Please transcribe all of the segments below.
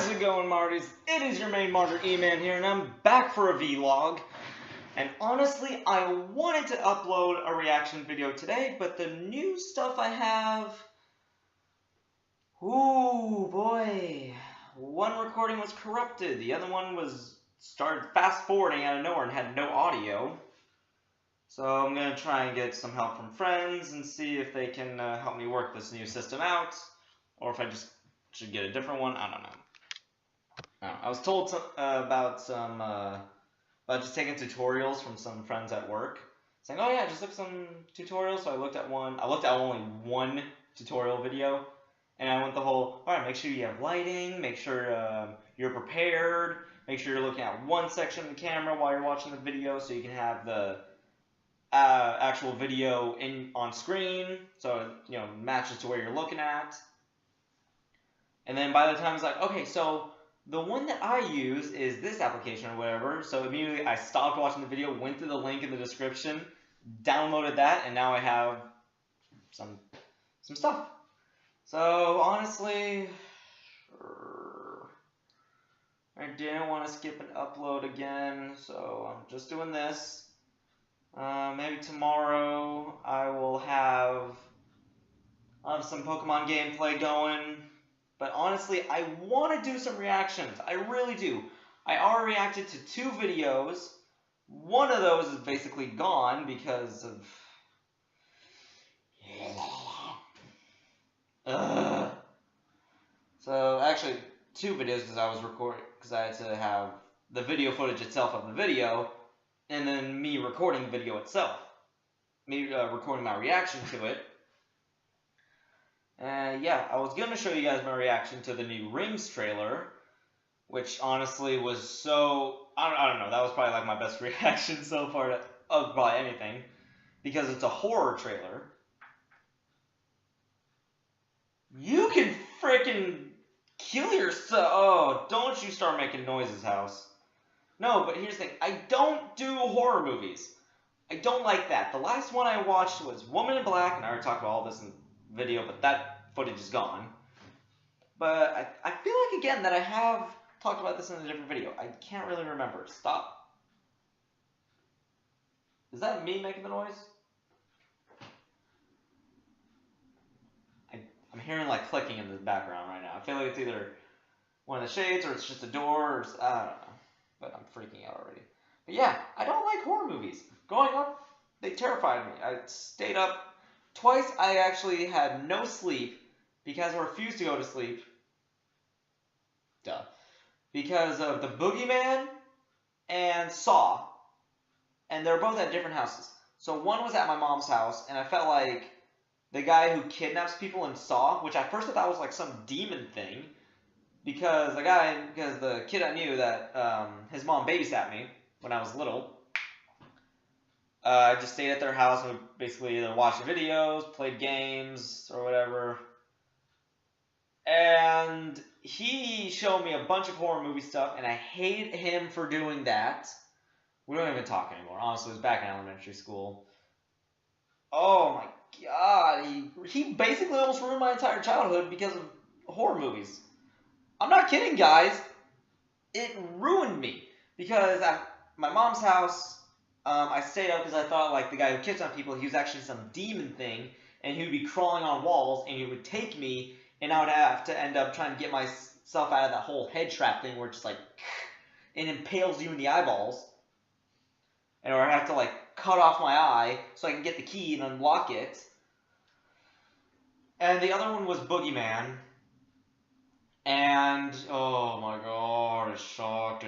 How's it going, Martys? It is your main Martr E-Man here, and I'm back for a vlog. And honestly, I wanted to upload a reaction video today, but the new stuff I have... Ooh, boy. One recording was corrupted. The other one started fast-forwarding out of nowhere and had no audio. So I'm going to try and get some help from friends and see if they can help me work this new system out. Or if I just should get a different one. I don't know. I was told about just taking tutorials from some friends at work, saying, "Oh yeah, just look some tutorials." So I looked at one. I looked at only one tutorial video, and I went the whole. All right, make sure you have lighting. Make sure you're prepared. Make sure you're looking at one section of the camera while you're watching the video, so you can have the actual video on screen, so it matches to where you're looking at. And then by the time it's like, okay, so the one that I use is this application or whatever. So immediately I stopped watching the video, went to the link in the description, downloaded that, and now I have some stuff. So honestly, I didn't want to skip an upload again, so I'm just doing this. Maybe tomorrow I will have some Pokemon gameplay going. But honestly, I want to do some reactions. I really do. I already reacted to 2 videos. One of those is basically gone because of... So actually, 2 videos because I was recording, because I had to have the video footage itself of the video, and then me recording the video itself. Me recording my reaction to it. Yeah, I was going to show you guys my reaction to the new Rings trailer, which honestly was so... I don't know, that was probably like my best reaction so far of probably anything, because it's a horror trailer. You can freaking kill yourself. Oh, don't you start making noises, house. No, but here's the thing. I don't do horror movies. I don't like that. The last one I watched was Woman in Black, and I already talked about all this in the video, but that footage is gone. But I feel like, again, that I have talked about this in a different video. I can't really remember. Stop. Is that me making the noise? I'm hearing like clicking in the background right now. I feel like it's either one of the shades or it's just a door or I don't know. But I'm freaking out already. But yeah, I don't like horror movies. Growing up, they terrified me. I stayed up twice. I actually had no sleep because I refused to go to sleep. Duh. Because of the Boogeyman and Saw. And they're both at different houses. So one was at my mom's house, and I felt like the guy who kidnaps people in Saw, which at first I thought was like some demon thing, because the kid I knew that his mom babysat me when I was little. I just stayed at their house and we basically either watched videos, played games, or whatever. And he showed me a bunch of horror movie stuff, and I hate him for doing that. We don't even talk anymore. Honestly, it was back in elementary school. Oh my god, he basically almost ruined my entire childhood because of horror movies. I'm not kidding, guys. It ruined me. Because at my mom's house, I stayed up because I thought like the guy who kidnapped people, he was actually some demon thing, and he would be crawling on walls, and he would take me, and I would have to end up trying to get myself out of that whole head trap thing where it's just like, it impales you in the eyeballs. And or I have to like cut off my eye so I can get the key and unlock it. And the other one was Boogeyman. And oh my god, it sucked.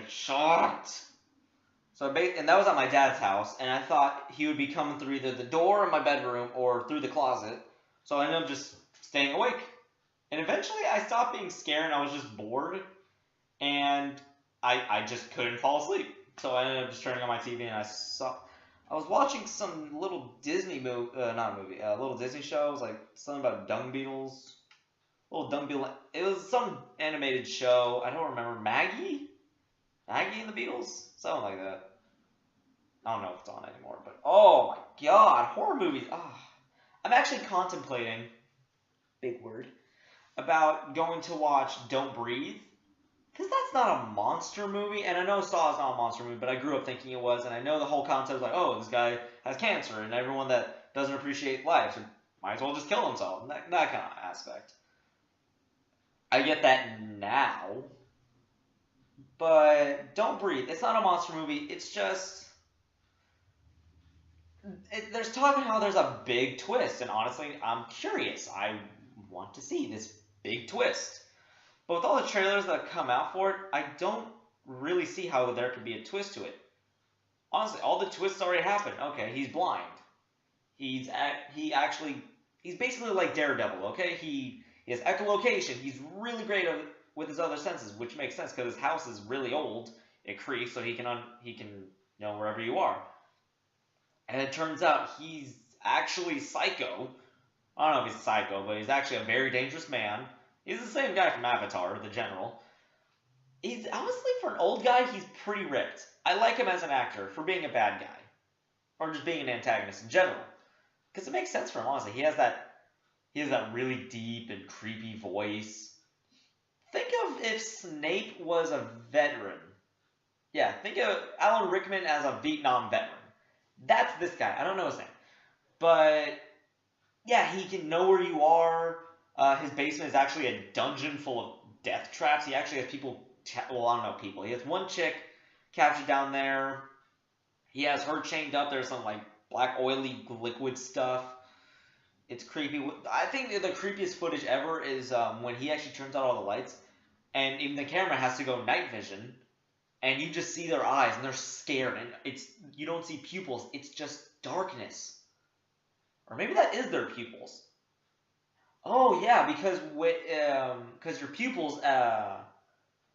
So and that was at my dad's house, and I thought he would be coming through either the door in my bedroom or through the closet. So I ended up just staying awake. And eventually I stopped being scared and I was just bored. And I just couldn't fall asleep. So I ended up just turning on my TV and I was watching some little Disney little Disney shows, like something about dung beetles. Little dung beetle. It was some animated show. I don't remember. Maggie and the Beatles? Something like that. I don't know if it's on anymore, but oh my god, horror movies. I'm actually contemplating, big word, about going to watch Don't Breathe. because that's not a monster movie, and I know Saw is not a monster movie, but I grew up thinking it was, and I know the whole concept is like, oh, this guy has cancer, and everyone that doesn't appreciate life might as well just kill himself, that kind of aspect. I get that now, but Don't Breathe, it's not a monster movie, it's just... there's talking how there's a big twist, and honestly, I'm curious. I want to see this big twist. But with all the trailers that come out for it, I don't really see how there could be a twist to it. Honestly, all the twists already happened. Okay, he's blind. He's basically like Daredevil. Okay, he has echolocation. He's really great with his other senses, which makes sense because his house is really old. It creaks, so he can know wherever you are. And it turns out he's actually psycho. I don't know if he's psycho, but he's actually a very dangerous man. He's the same guy from Avatar, the general. He's honestly, for an old guy, he's pretty ripped. I like him as an actor for being a bad guy, or just being an antagonist in general, because it makes sense for him. Honestly, he has that really deep and creepy voice. Think of if Snape was a veteran. Yeah, think of Alan Rickman as a Vietnam veteran. That's this guy. I don't know his name, but yeah, he can know where you are. His basement is actually a dungeon full of death traps. He actually has people. Well, I don't know people. He has one chick captured down there. He has her chained up. There's some like black oily liquid stuff. It's creepy. I think the creepiest footage ever is when he actually turns out all the lights, and even the camera has to go night vision, and you just see their eyes, and they're scared, and you don't see pupils. It's just darkness. Or maybe that is their pupils. Oh yeah, because your pupils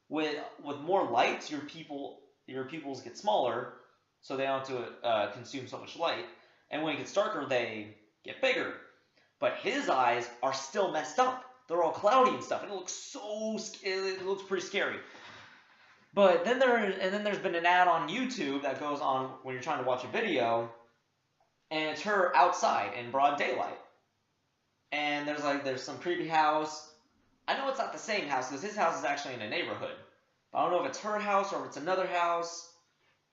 with more lights, your pupils get smaller, so they don't have to consume so much light. And when it gets darker, they get bigger. But his eyes are still messed up. They're all cloudy and stuff, and it looks pretty scary. But then there's been an ad on YouTube that goes on when you're trying to watch a video, and it's her outside in broad daylight. And there's some creepy house. I know it's not the same house because his house is actually in a neighborhood. But I don't know if it's her house or if it's another house.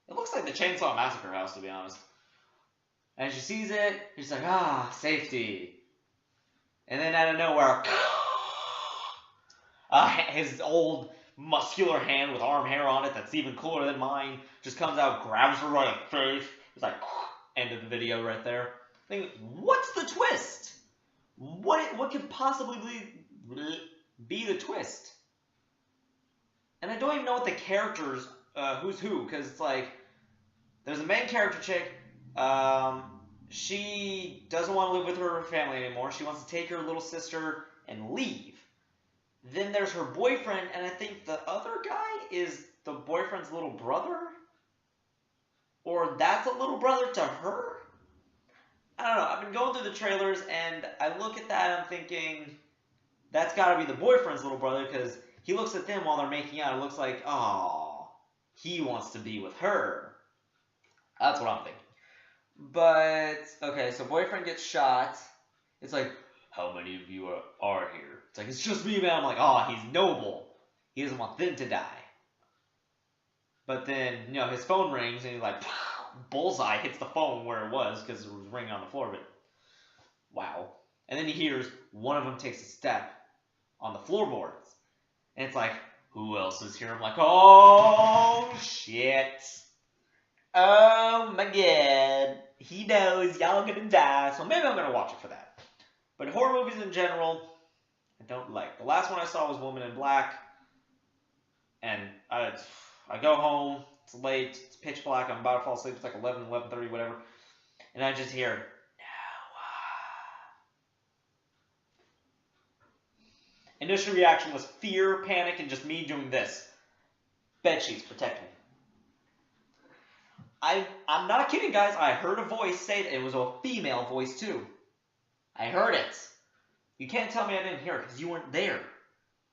It looks like the Chainsaw Massacre house, to be honest. And she sees it, she's like, safety. And then out of nowhere, his old muscular hand with arm hair on it that's even cooler than mine just comes out, grabs her right in the face. It's like, end of the video right there. Think, what's the twist? What could possibly be the twist? And I don't even know what the characters, who's who, because it's like, there's a main character chick, she doesn't want to live with her family anymore, she wants to take her little sister and leave. Then there's her boyfriend, and I think the other guy is the boyfriend's little brother? Or that's a little brother to her? I don't know, I've been going through the trailers, and I look at that and I'm thinking, that's gotta be the boyfriend's little brother, because he looks at them while they're making out, it looks like, oh, he wants to be with her. That's what I'm thinking. But, okay, so boyfriend gets shot, it's like, how many of you are here? It's like, it's just me, man. I'm like, oh, he's noble. He doesn't want them to die. But then, his phone rings, and he's like, bullseye, hits the phone where it was, because it was ringing on the floor of it. Wow. And then he hears one of them takes a step on the floorboards. And it's like, who else is here? I'm like, oh, shit. Oh, my God. He knows y'all gonna die, so maybe I'm gonna watch it for that. But horror movies in general, I don't like. The last one I saw was Woman in Black. And I go home, it's late, it's pitch black, I'm about to fall asleep, it's like 11, 11:30, whatever. And I just hear, Noah. Initial reaction was fear, panic, and just me doing this. Bedsheets, protect me. I'm not kidding, guys. I heard a voice say that. It was a female voice, too. I heard it. You can't tell me I didn't hear it, because you weren't there.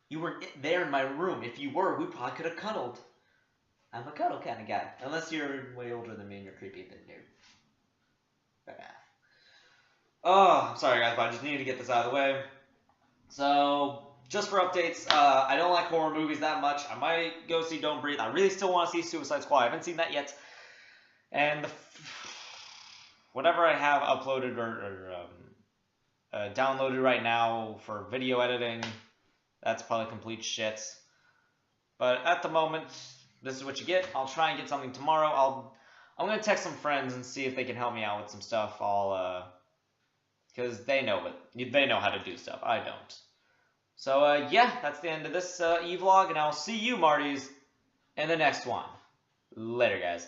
You weren't there in my room. If you were, we probably could have cuddled. I'm a cuddle kind of guy. Unless you're way older than me and you're creepy, then dude. Oh, I'm sorry, guys, but I just needed to get this out of the way. So, just for updates, I don't like horror movies that much. I might go see Don't Breathe. I really still want to see Suicide Squad. I haven't seen that yet. And whatever I have uploaded or downloaded right now for video editing, that's probably complete shit. But at the moment, this is what you get. I'll try and get something tomorrow. I'm gonna text some friends and see if they can help me out with some stuff. Because they know how to do stuff. I don't. So yeah, that's the end of this e-vlog, and I'll see you, Martys, in the next one. Later, guys.